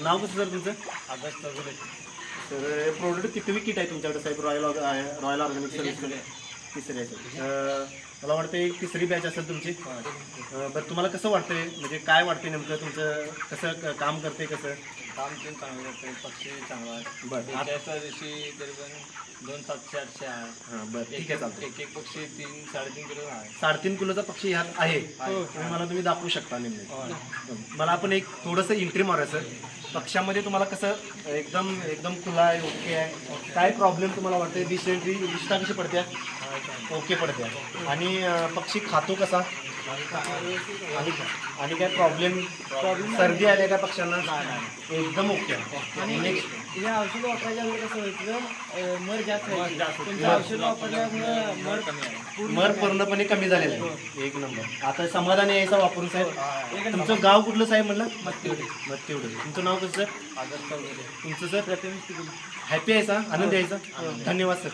नाव कसं सर तुमचं? आदर्श चौगुले. तर प्रोडक्ट किती किट आहे तुमच्याकडे साहेब? रॉयल ऑर्गॅनिक सर्व्हिस तिसरी आहे सर. मला वाटतं एक तिसरी बॅच असेल तुमची. बरं तुम्हाला कसं वाटतंय, म्हणजे काय वाटते नेमकं तुमचं कसं काम करते कसं? काम पण चांगलं करते, पक्षी चांगला आहे. बरं त्याच्या दिवशी तरी पण 2,700-800 आहे. हां बरं ठीक आहे चालतं. एक पक्षी 3-3.5 किलो आहे. 3.5 किलोचा पक्षी ह्यात आहे. तुम्ही दाखवू शकता नेमकं. मला आपण एक थोडंसं एंट्री मारूया सर. पक्षामध्ये तुम्हाला कसं एकदम एकदम खुला आहे, ओके आहे? काय प्रॉब्लेम तुम्हाला वाटते? डिसेंट्री विष्ठा कशी पडते? ओके पडते. आणि पक्षी खातो कसा? आणि काय प्रॉब्लेम सर्दी आल्या का पक्ष्यांना? एकदम ओके. आणि हे औषध वापरायच्या अगोदर कसं व्हायचं, मर जास्त तुमचं औषध वापरल्यामुळे मर पूर्णपणे कमी झालेला आहे. एक नंबर. आता समाधानी यायचा वापरून साहेब. तुमचं गाव कुठलं साहेब म्हणलं? मत्तेवडे. तुमचं नाव कसं सर? आदर्श चौगुले. तुमचं सर? हॅपी आहे सा? आनंद यायचा? धन्यवाद सर.